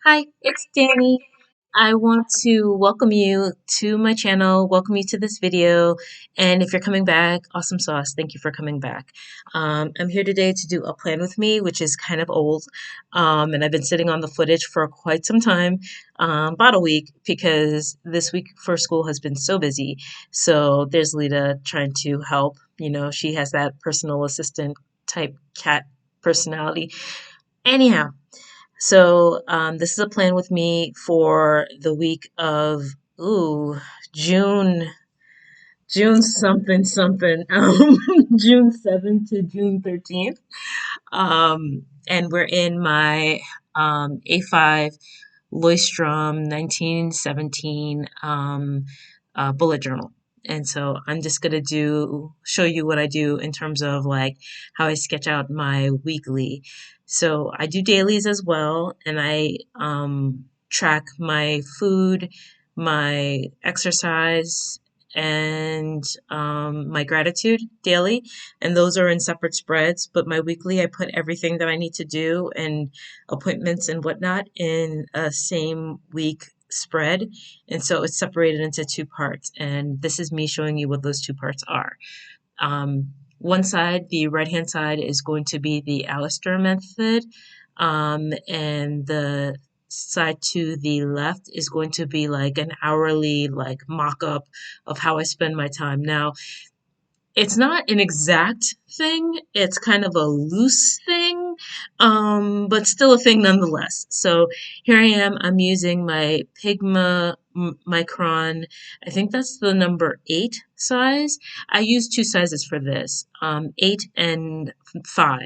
Hi, it's Danny. I want to welcome you to my channel, welcome you to this video, and if you're coming back, awesome sauce, thank you for coming back. I'm here today to do a plan with me, which is kind of old, and I've been sitting on the footage for quite some time, about a week, because this week for school has been so busy. So there's Lita trying to help. She has that personal assistant type cat personality. Anyhow, this is a plan with me for the week of June, June something something, June 7th to June 13th. And we're in my A5 Loistrom 1917 bullet journal. And so I'm just gonna show you what I do in terms of like how I sketch out my weekly. So I do dailies as well, and I track my food, my exercise, and my gratitude daily. And those are in separate spreads. But my weekly, I put everything that I need to do and appointments and whatnot in a same week spread. And so it's separated into two parts. And this is me showing you what those two parts are. One side, the right hand side, is going to be the Allestair method. And the side to the left is going to be like an hourly like mock-up of how I spend my time. Now, it's not an exact thing. It's kind of a loose thing, but still a thing nonetheless. So here I am. I'm using my Pigma Micron. I think that's the number 8 size. I use two sizes for this, 8 and 5.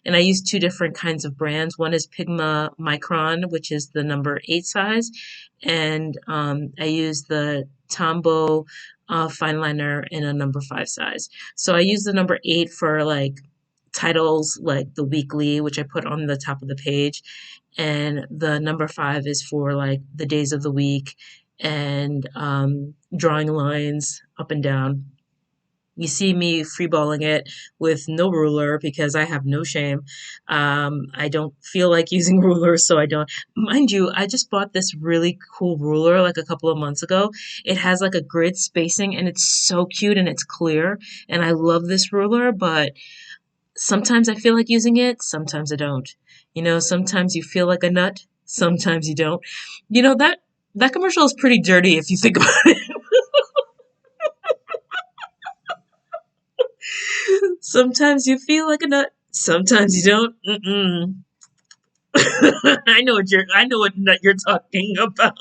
And I use two different kinds of brands. One is Pigma Micron, which is the number 8 size. And I use the Tombow fine liner in a number 5 size. So I use the number 8 for like titles like the weekly, which I put on the top of the page. And the number 5 is for like the days of the week and drawing lines up and down. You see me freeballing it with no ruler because I have no shame. I don't feel like using rulers, so I don't. Mind you, I just bought this really cool ruler like a couple of months ago. It has like a grid spacing and it's so cute and it's clear. And I love this ruler, but sometimes I feel like using it, sometimes I don't. Sometimes you feel like a nut, sometimes you don't. That commercial is pretty dirty if you think about it. Sometimes you feel like a nut, sometimes you don't. Mm-mm. I know what nut you're talking about.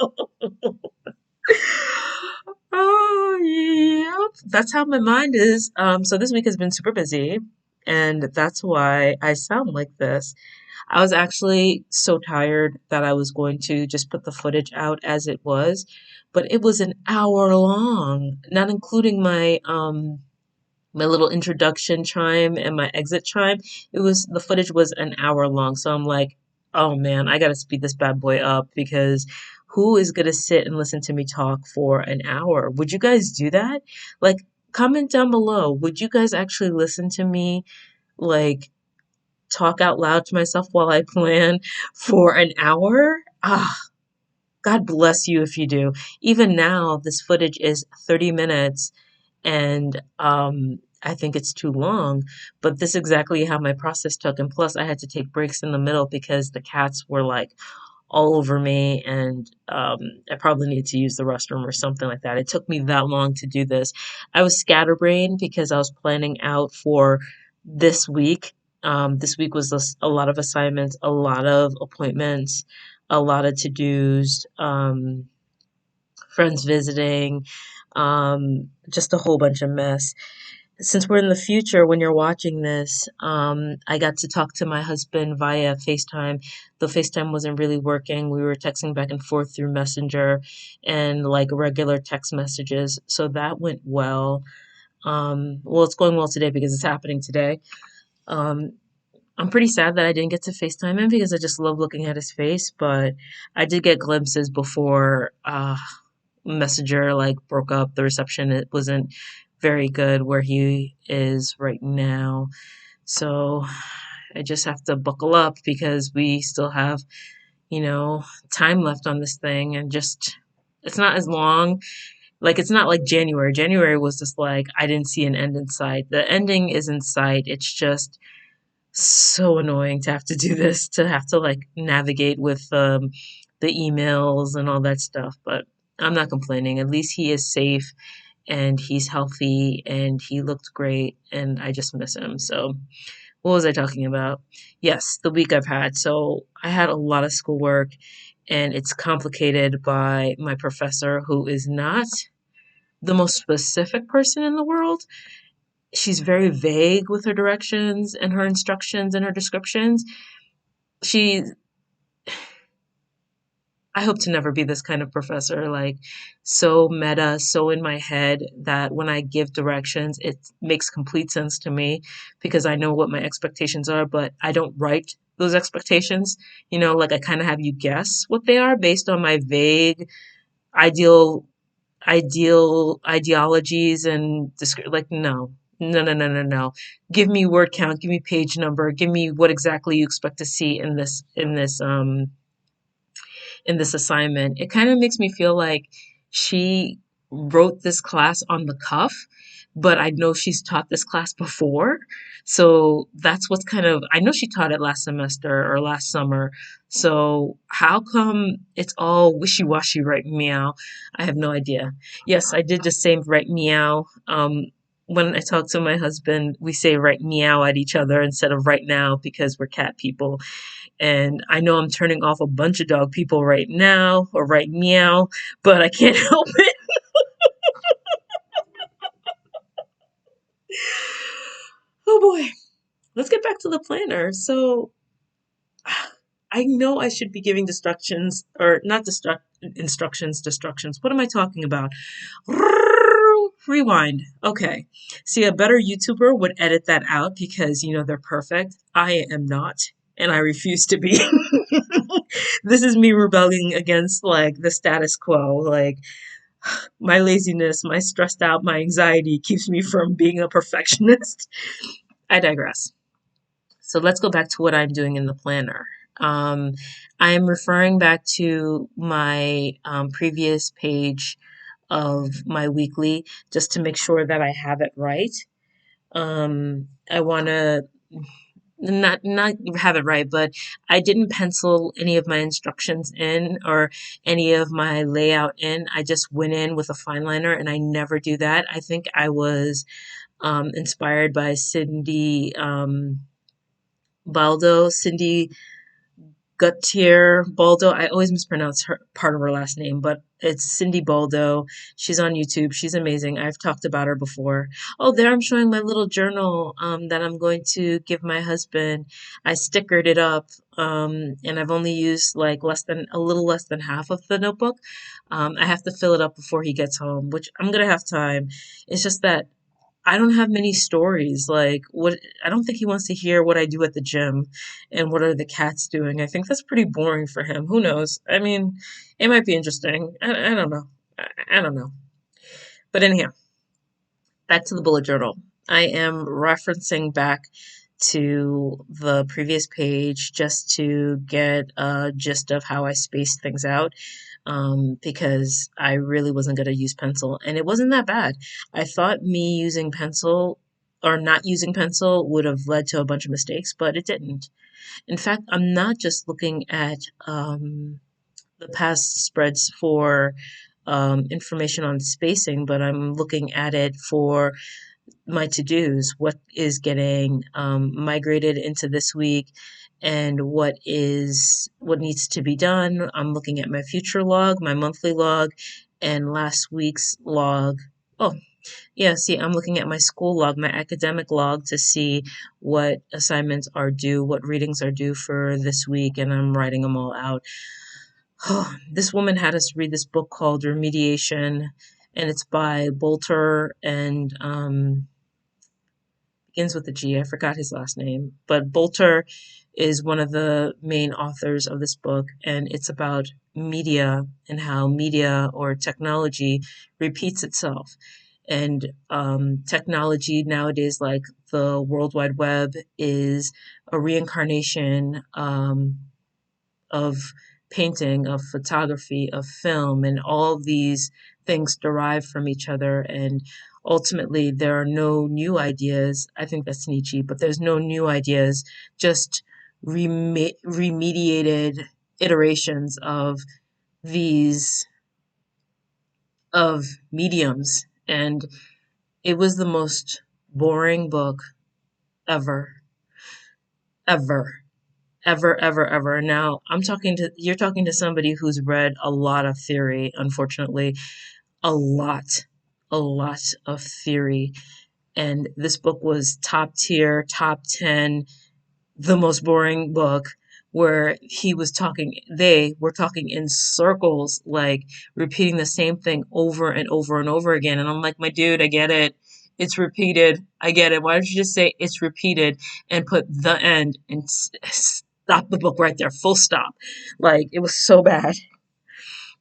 Oh, yeah. That's how my mind is. So this week has been super busy, and that's why I sound like this. I was actually so tired that I was going to just put the footage out as it was, but it was an hour long, not including my little introduction chime and my exit chime. The footage was an hour long. So I'm like, oh man, I gotta speed this bad boy up because who is gonna sit and listen to me talk for an hour? Would you guys do that? Like, comment down below. Would you guys actually listen to me like talk out loud to myself while I plan for an hour? Ah, God bless you if you do. Even now, this footage is 30 minutes and I think it's too long. But this is exactly how my process took. And plus, I had to take breaks in the middle because the cats were like all over me, and I probably needed to use the restroom or something like that. It took me that long to do this. I was scatterbrained because I was planning out for this week. This week was a lot of assignments, a lot of appointments, a lot of to-dos, friends visiting, just a whole bunch of mess. Since we're in the future, when you're watching this, I got to talk to my husband via FaceTime. The FaceTime wasn't really working. We were texting back and forth through Messenger and like regular text messages. So that went well. Well, it's going well today because it's happening today. Um, I'm pretty sad that I didn't get to FaceTime him because I just love looking at his face, but I did get glimpses before Messenger like broke up. The reception it wasn't very good where he is right now. So I just have to buckle up because we still have, you know, time left on this thing and just it's not as long. Like it's not like January. January was just like I didn't see an end in sight. The ending is in sight. It's just so annoying to have to do this, to have to like navigate with the emails and all that stuff. But I'm not complaining. At least he is safe and he's healthy and he looked great and I just miss him. So what was I talking about? Yes, the week I've had. So I had a lot of schoolwork and it's complicated by my professor who is not the most specific person in the world. She's very vague with her directions and her instructions and her descriptions. She I hope to never be this kind of professor, like so meta, so in my head that when I give directions, it makes complete sense to me because I know what my expectations are, but I don't write those expectations. You know, like I kind of have you guess what they are based on my vague ideal ideologies and like no. Give me word count, give me page number, give me what exactly you expect to see in this assignment. It kind of makes me feel like she wrote this class on the cuff, but I know she's taught this class before. So that's what's kind of, I know she taught it last semester or last summer. So how come it's all wishy-washy right meow? I have no idea. Yes, I did just say right meow. When I talk to my husband, we say right meow at each other instead of right now because we're cat people. And I know I'm turning off a bunch of dog people right now or right meow, but I can't help it. Oh boy. Let's get back to the planner. So I know I should be giving instructions or not instructions. What am I talking about? Rewind. Okay. See, a better YouTuber would edit that out because, you know, they're perfect. I am not, and I refuse to be. This is me rebelling against like the status quo. Like my laziness, my stressed out, my anxiety keeps me from being a perfectionist. I digress. So let's go back to what I'm doing in the planner. Um, I am referring back to my previous page of my weekly just to make sure that I have it right. I want to not have it right, but I didn't pencil any of my instructions in or any of my layout in. I just went in with a fine liner, and I never do that. I think I was inspired by Cindy Gutierre Baldo. I always mispronounce her part of her last name, but it's Cindy Baldo. She's on YouTube. She's amazing. I've talked about her before. Oh, there I'm showing my little journal that I'm going to give my husband. I stickered it up, and I've only used like a little less than half of the notebook. I have to fill it up before he gets home, which I'm gonna have time. It's just that I don't have many stories. Like what I don't think he wants to hear what I do at the gym and what are the cats doing. I think that's pretty boring for him. Who knows? I mean, it might be interesting. I don't know. I don't know. But anyhow, back to the bullet journal. I am referencing back to the previous page just to get a gist of how I spaced things out because I really wasn't going to use pencil. And it wasn't that bad. I thought me using pencil or not using pencil would have led to a bunch of mistakes, but it didn't. In fact, I'm not just looking at the past spreads for information on spacing, but I'm looking at it for my to-dos, what is getting migrated into this week and what needs to be done. I'm looking at my future log, my monthly log, and last week's log. Oh, yeah, see, I'm looking at my school log, my academic log to see what assignments are due, what readings are due for this week, and I'm writing them all out. Oh, this woman had us read this book called Remediation, and it's by Bolter and begins with a G. I forgot his last name, but Bolter is one of the main authors of this book, and it's about media and how media or technology repeats itself. And technology nowadays, like the World Wide Web, is a reincarnation of painting, of photography, of film, and all these things derive from each other. And ultimately, there are no new ideas. I think that's Nietzsche, but there's no new ideas, just remediated iterations of these of mediums. And it was the most boring book ever, ever, ever. Now, you're talking to somebody who's read a lot of theory, unfortunately, a lot, a lot of theory. And this book was top tier, top 10, the most boring book, where they were talking in circles, like repeating the same thing over and over and over again. And I'm like, my dude, I get it. It's repeated. I get it. Why don't you just say it's repeated and put the end and stop the book right there, full stop? Like, it was so bad.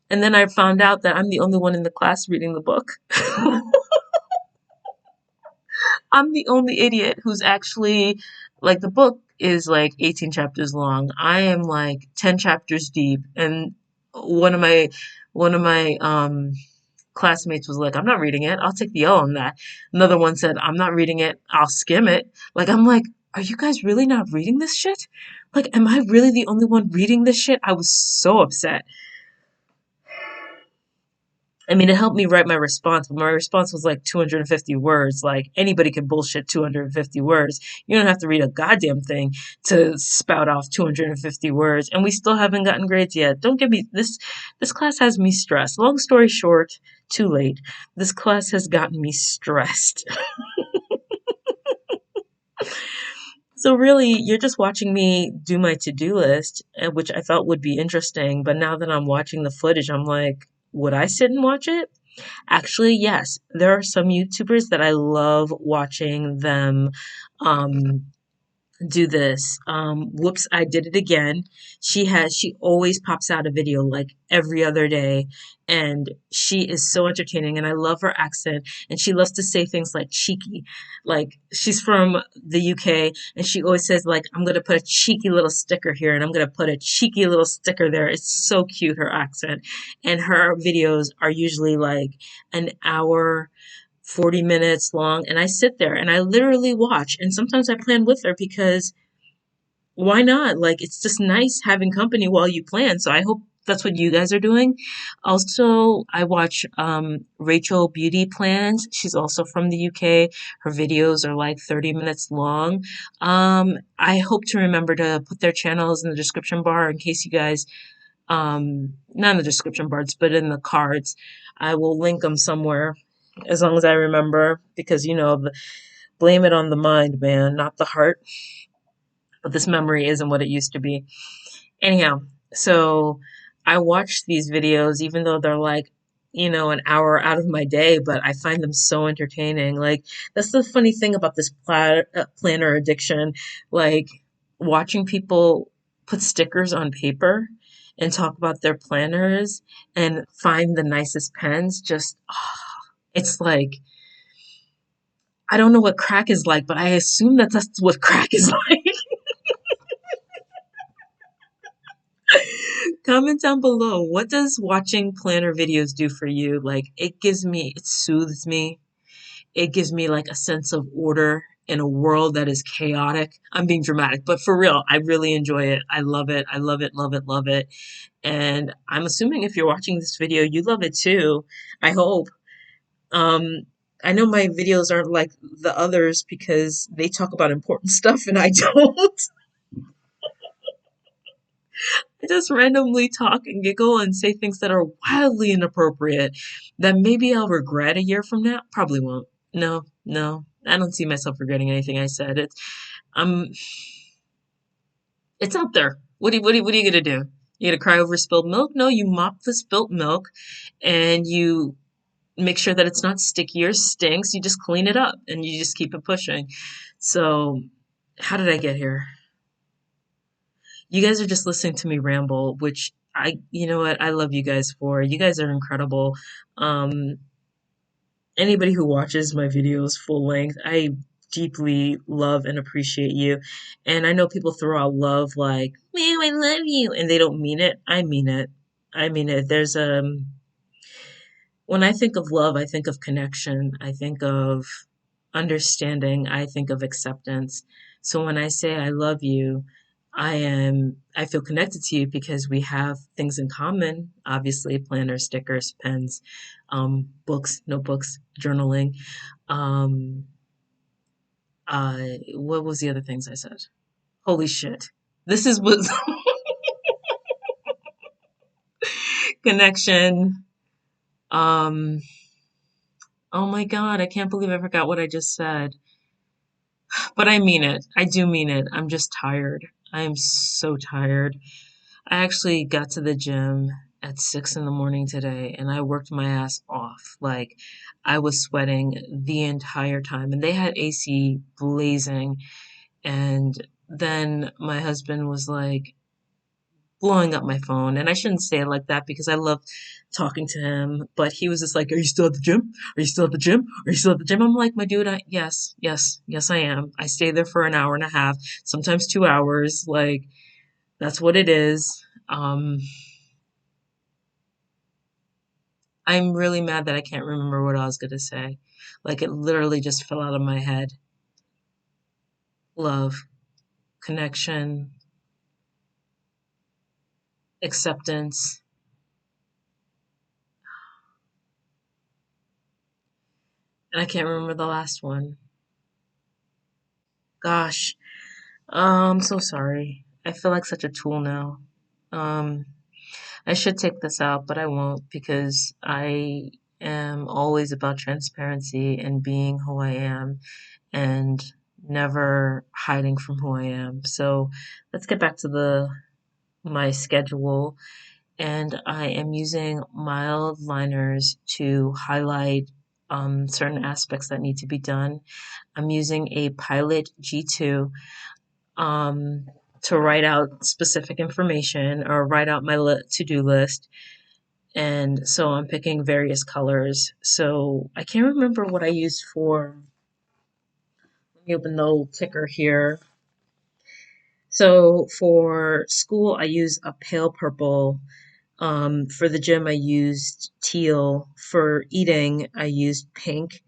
And then I found out that I'm the only one in the class reading the book. I'm the only idiot who's actually, like, the book is like 18 chapters long. I am like 10 chapters deep, and one of my one of my classmates was like, "I'm not reading it. I'll take the L on that." Another one said, "I'm not reading it. I'll skim it." Like, I'm like, "Are you guys really not reading this shit? Like, am I really the only one reading this shit?" I was so upset. I mean, it helped me write my response, but my response was like 250 words. Like, anybody can bullshit 250 words. You don't have to read a goddamn thing to spout off 250 words. And we still haven't gotten grades yet. Don't get me this class has me stressed. Long story short, too late. This class has gotten me stressed. So really, you're just watching me do my to-do list, which I thought would be interesting, but now that I'm watching the footage, I'm like, would I sit and watch it? Actually, yes. There are some YouTubers that I love watching them um, do this. Whoops, I did it again. She always pops out a video like every other day, and she is so entertaining, and I love her accent, and she loves to say things like cheeky. Like, she's from the UK, and she always says, like, I'm gonna put a cheeky little sticker here, and I'm gonna put a cheeky little sticker there. It's so cute, her accent. And her videos are usually like an hour, 40 minutes long, and I sit there and I literally watch, and sometimes I plan with her because why not? Like, it's just nice having company while you plan. So I hope that's what you guys are doing. Also, I watch Rachel Beauty Plans. She's also from the UK. Her videos are like 30 minutes long. I hope to remember to put their channels in the description bar in case you guys not in the description bars, but in the cards. I will link them somewhere as long as I remember, because blame it on the mind, man, not the heart. But this memory isn't what it used to be. Anyhow, so I watch these videos even though they're like, an hour out of my day, but I find them so entertaining. Like, that's the funny thing about this planner addiction. Like, watching people put stickers on paper and talk about their planners and find the nicest pens, just, it's like, I don't know what crack is like, but I assume that that's what crack is like. Comment down below. What does watching planner videos do for you? Like, it soothes me. It gives me like a sense of order in a world that is chaotic. I'm being dramatic, but for real, I really enjoy it. I love it. I love it, love it, love it. And I'm assuming if you're watching this video, you love it too. I hope. Um, I know my videos aren't like the others because they talk about important stuff and I don't. I just randomly talk and giggle and say things that are wildly inappropriate that maybe I'll regret a year from now. Probably won't. No, no. I don't see myself regretting anything I said. Um it's out there. What are you gonna do? You gonna cry over spilled milk? No, you mop the spilt milk and you make sure that it's not sticky or stinks. You just clean it up and you just keep it pushing. So how did I get here? You guys are just listening to me ramble, which you know what, I love you guys for. You guys are incredible. Um, Anybody who watches my videos full length, I deeply love and appreciate you. And I know people throw out love like, man, I love you, and they don't mean it. I mean it. I mean it. When I think of love, I think of connection. I think of understanding. I think of acceptance. So when I say I love you, I feel connected to you because we have things in common, obviously, planners, stickers, pens, books, notebooks, journaling. Um, what was the other things I said? Holy shit. This is what connection. Um, oh my God, I can't believe I forgot what I just said. But I mean it. I do mean it. I'm just tired. I am so tired. I actually got to the gym at 6 in the morning today and I worked my ass off. Like I was sweating the entire time and they had AC blazing. And then my husband was like blowing up my phone. And I shouldn't say it like that because I love talking to him. But he was just like, are you still at the gym? Are you still at the gym? Are you still at the gym? I'm like, my dude, yes, yes, yes, I am. I stay there for an hour and a half, sometimes 2 hours. Like, that's what it is. I'm really mad that I can't remember what I was going to say. Like, it literally just fell out of my head. Love, connection, acceptance. And I can't remember the last one. Gosh, I'm so sorry. I feel like such a tool now. Um, I should take this out, but I won't because I am always about transparency and being who I am and never hiding from who I am. So let's get back to the my schedule. And I am using mild liners to highlight certain aspects that need to be done. I'm using a Pilot G2 um, to write out specific information or write out my to-do list. And so I'm picking various colors. So I can't remember what I used for. Let me open the old ticker here. So for school, I use a pale purple. For the gym, I used teal. For eating, I used pink.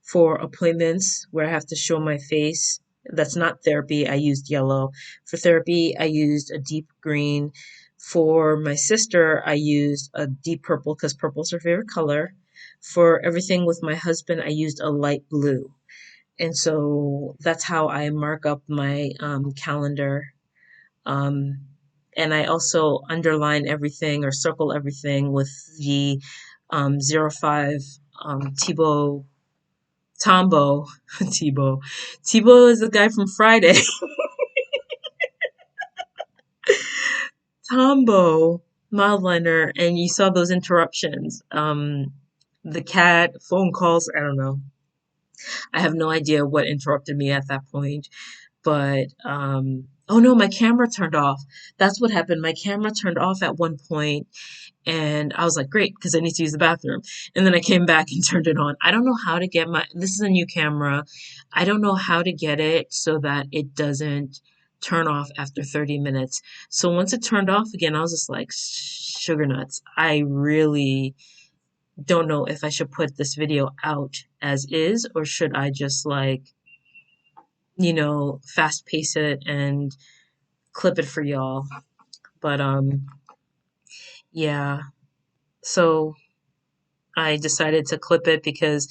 For appointments where I have to show my face, that's not therapy, I used yellow. For therapy, I used a deep green. For my sister, I used a deep purple because purple's her favorite color. For everything with my husband, I used a light blue. And so that's how I mark up my calendar. Um, and I also underline everything or circle everything with the 05 Thibaut Tombo, Tebow. Tebow is the guy from Friday. Tombo, Mildliner, and you saw those interruptions. The cat, phone calls, I don't know. I have no idea what interrupted me at that point. But oh no, my camera turned off. That's what happened. My camera turned off at one point and I was like, great, because I need to use the bathroom. And then I came back and turned it on. I don't know how to get this is a new camera. I don't know how to get it so that it doesn't turn off after 30 minutes. So once it turned off again, I was just like, sugar nuts. I really don't know if I should put this video out as is or should I just like, fast pace it and clip it for y'all. But yeah. So I decided to clip it because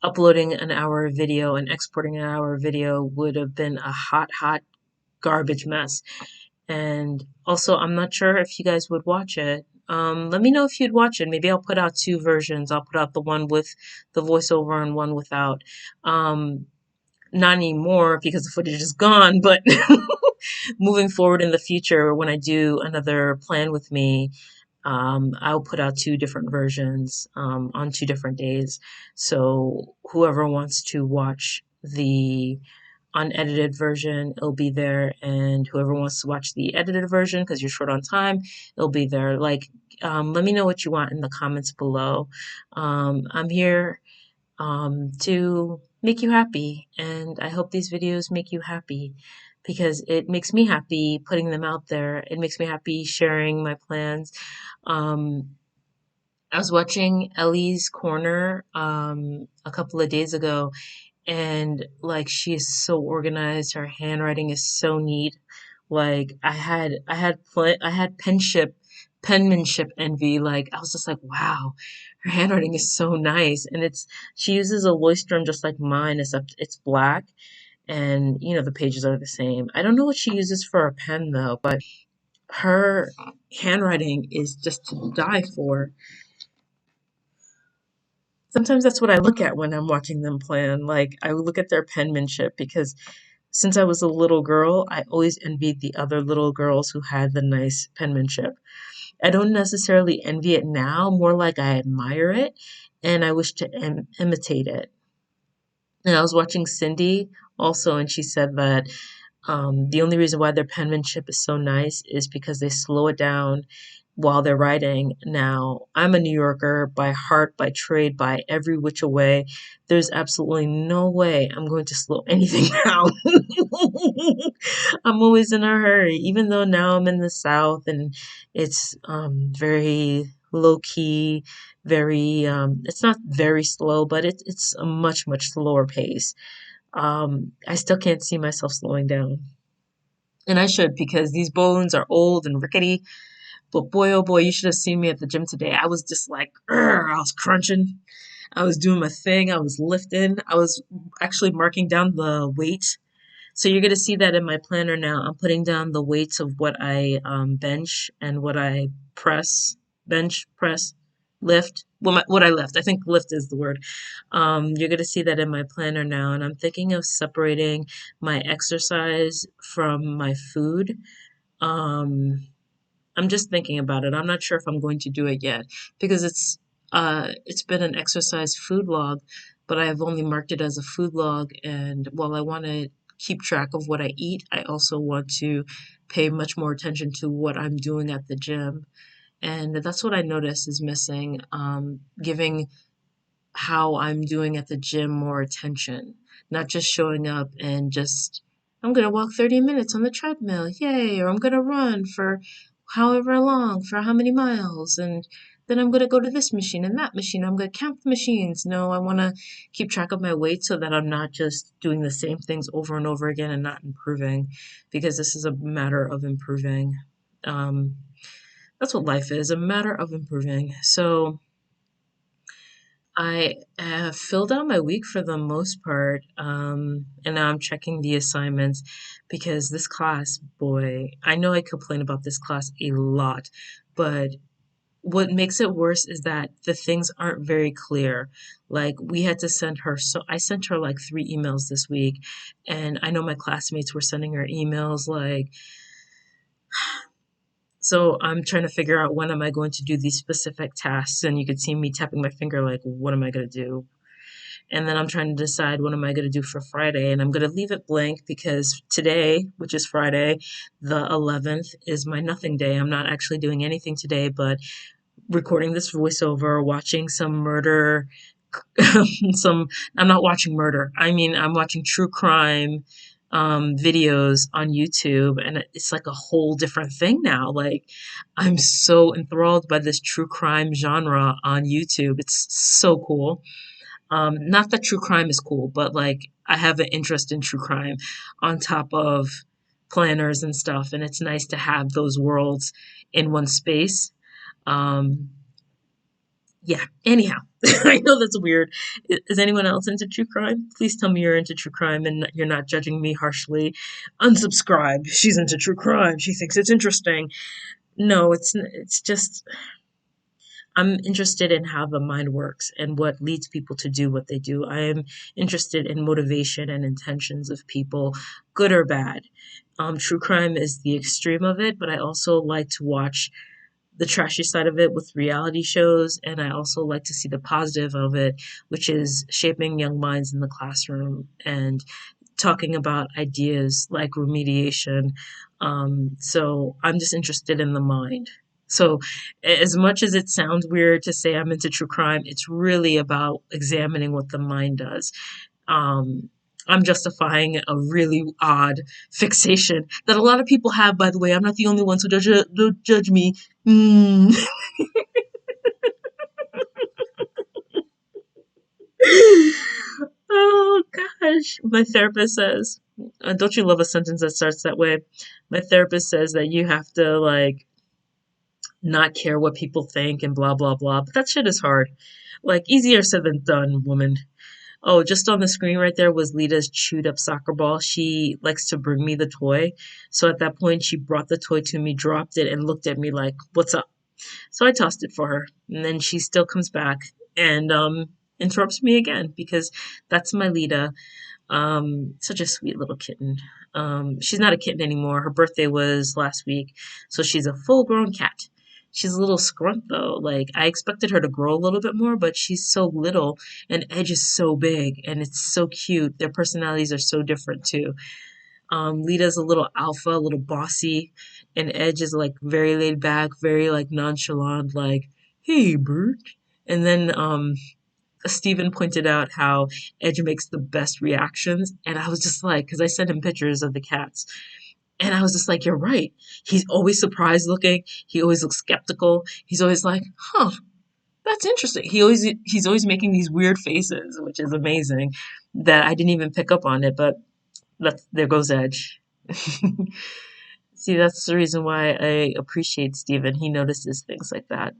uploading an hour of video and exporting an hour of video would have been a hot, hot garbage mess. And also, I'm not sure if you guys would watch it. Let me know if you'd watch it. Maybe I'll put out two versions. I'll put out the one with the voiceover and one without. Not anymore because the footage is gone, but moving forward in the future, when I do another plan with me, I'll put out two different versions on 2 different days. So whoever wants to watch the unedited version, it'll be there. And whoever wants to watch the edited version, because you're short on time, it'll be there. Like, let me know what you want in the comments below. I'm here to make you happy. And I hope these videos make you happy because it makes me happy putting them out there. It makes me happy sharing my plans. Um, I was watching Ellie's Corner a couple of days ago, and like she is so organized. Her handwriting is so neat. Like I had penmanship envy. Like I was just like, wow, her handwriting is so nice, and she uses a Leuchtturm just like mine, except it's black, and the pages are the same. I don't know what she uses for a pen though, but her handwriting is just to die for. Sometimes that's what I look at when I'm watching them plan. Like I look at their penmanship because since I was a little girl, I always envied the other little girls who had the nice penmanship. I don't necessarily envy it now, more like I admire it and I wish to imitate it. And I was watching Cindy also, and she said that the only reason why their penmanship is so nice is because they slow it down while they're writing. Now, I'm a New Yorker by heart, by trade, by every which way. There's absolutely no way I'm going to slow anything down. I'm always in a hurry, even though now I'm in the South and it's very low key, it's not very slow, but it's a much, much slower pace. I still can't see myself slowing down. And I should because these bones are old and rickety. But boy, oh boy, you should have seen me at the gym today. I was just like, I was crunching. I was doing my thing. I was lifting. I was actually marking down the weight. So you're going to see that in my planner now. I'm putting down the weights of what I bench and what I press, bench, press, lift. Well, what I lift. I think lift is the word. You're going to see that in my planner now. And I'm thinking of separating my exercise from my food. Um, I'm just thinking about it. I'm not sure if I'm going to do it yet because it's been an exercise food log, but I have only marked it as a food log. And while I want to keep track of what I eat, I also want to pay much more attention to what I'm doing at the gym. And that's what I notice is missing. Giving how I'm doing at the gym more attention, not just showing up and just, I'm going to walk 30 minutes on the treadmill, yay, or I'm going to run for however long, for how many miles, and then I'm going to go to this machine and that machine. I'm going to count the machines. No, I want to keep track of my weight so that I'm not just doing the same things over and over again and not improving because this is a matter of improving. Um, that's what life is, a matter of improving. So, I have filled out my week for the most part, and now I'm checking the assignments because this class, boy, I know I complain about this class a lot, but what makes it worse is that the things aren't very clear. Like we had to send her, so I sent her like 3 emails this week, and I know my classmates were sending her emails like, so I'm trying to figure out when am I going to do these specific tasks, and you could see me tapping my finger like, what am I going to do? And then I'm trying to decide what am I going to do for Friday. And I'm going to leave it blank because today, which is Friday, the 11th, is my nothing day. I'm not actually doing anything today, but recording this voiceover, watching some murder, some, I'm not watching murder. I mean, I'm watching true crime videos on YouTube, and it's like a whole different thing now. Like, I'm so enthralled by this true crime genre on YouTube. It's so cool. Not that true crime is cool, but like I have an interest in true crime on top of planners and stuff, and it's nice to have those worlds in one space. Um, yeah, anyhow, I know that's weird. Is anyone else into true crime? Please tell me you're into true crime and you're not judging me harshly. Unsubscribe. She's into true crime. She thinks it's interesting. No, it's just I'm interested in how the mind works and what leads people to do what they do. I am interested in motivation and intentions of people, good or bad. True crime is the extreme of it, but I also like to watch the trashy side of it with reality shows, and I also like to see the positive of it, which is shaping young minds in the classroom and talking about ideas like remediation. So I'm just interested in the mind. So, as much as it sounds weird to say I'm into true crime, it's really about examining what the mind does. Um, I'm justifying a really odd fixation that a lot of people have, by the way. I'm not the only one, so don't judge me. Mm. Oh gosh. My therapist says, don't you love a sentence that starts that way? My therapist says that you have to like not care what people think and blah blah blah. But that shit is hard. Like easier said than done, woman. Oh, just on the screen right there was Lita's chewed up soccer ball. She likes to bring me the toy. So at that point, she brought the toy to me, dropped it, and looked at me like, "What's up?" So I tossed it for her. And then she still comes back and interrupts me again because that's my Lita. Such a sweet little kitten. She's not a kitten anymore. Her birthday was last week, so she's a full grown cat. She's a little scrunt though. Like I expected her to grow a little bit more, but she's so little and Edge is so big and it's so cute. Their personalities are so different too. Lita's a little alpha, a little bossy, and Edge is like very laid back, very like nonchalant, like, hey Bert. And then Steven pointed out how Edge makes the best reactions. And I was just like, because I sent him pictures of the cats. And I was just like, you're right. He's always surprised looking. He always looks skeptical. He's always like, huh, that's interesting. He's always making these weird faces, which is amazing that I didn't even pick up on it, but there goes Edge. See, that's the reason why I appreciate Steven. He notices things like that.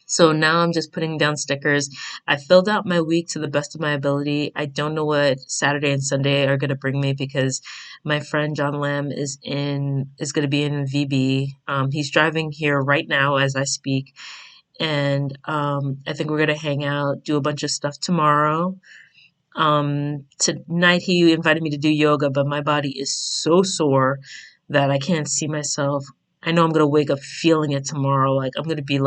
So now I'm just putting down stickers. I filled out my week to the best of my ability. I don't know what Saturday and Sunday are going to bring me because my friend John Lamb is going to be in VB. He's driving here right now as I speak, and I think we're going to hang out, do a bunch of stuff tomorrow. Tonight he invited me to do yoga, but my body is so sore that I can't see myself. I know I'm going to wake up feeling it tomorrow. Like I'm going to be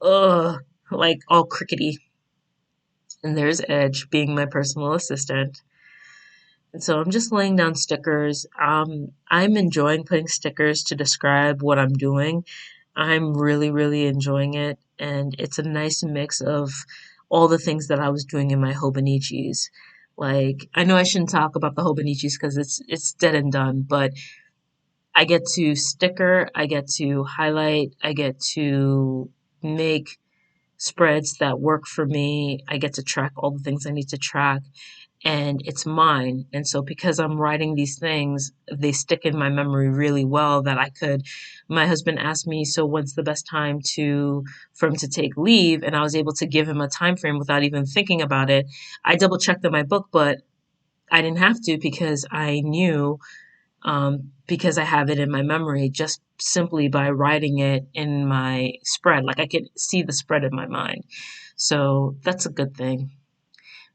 ugh, like all crickety. And there's Edge being my personal assistant. And so I'm just laying down stickers. I'm enjoying putting stickers to describe what I'm doing. I'm really, really enjoying it. And it's a nice mix of all the things that I was doing in my Hobonichis. Like, I know I shouldn't talk about the Hobonichis because it's dead and done, but I get to sticker, I get to highlight, I get to make spreads that work for me. I get to track all the things I need to track, and it's mine. And so, because I'm writing these things, they stick in my memory really well. That I could. My husband asked me, "So when's the best time to for him to take leave?" And I was able to give him a time frame without even thinking about it. I double checked in my book, but I didn't have to because I knew because I have it in my memory just simply by writing it in my spread. Like I could see the spread in my mind. So that's a good thing.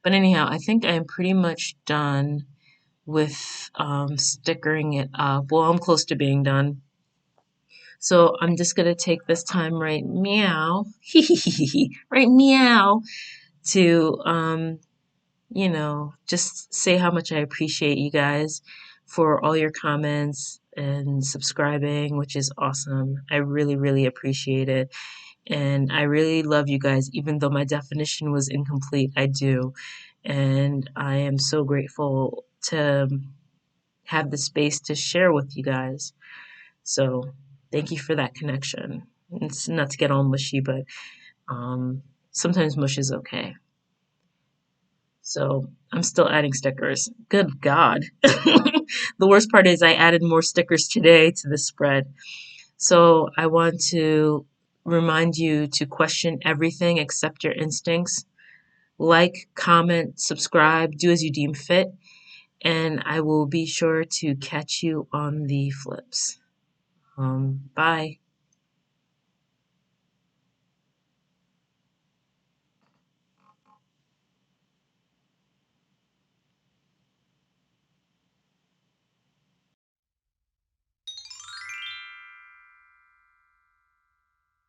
But anyhow, I think I'm pretty much done with stickering it up. Well, I'm close to being done. So I'm just going to take this time right meow, right meow, to just say how much I appreciate you guys for all your comments and subscribing, which is awesome. I really, really appreciate it. And I really love you guys, even though my definition was incomplete. I do. And I am so grateful to have the space to share with you guys. So thank you for that connection. It's not to get all mushy, but sometimes mush is okay. So I'm still adding stickers. Good God. The worst part is I added more stickers today to the spread. So I want to remind you to question everything except your instincts. Like, comment, subscribe, do as you deem fit, and I will be sure to catch you on the flips. Bye.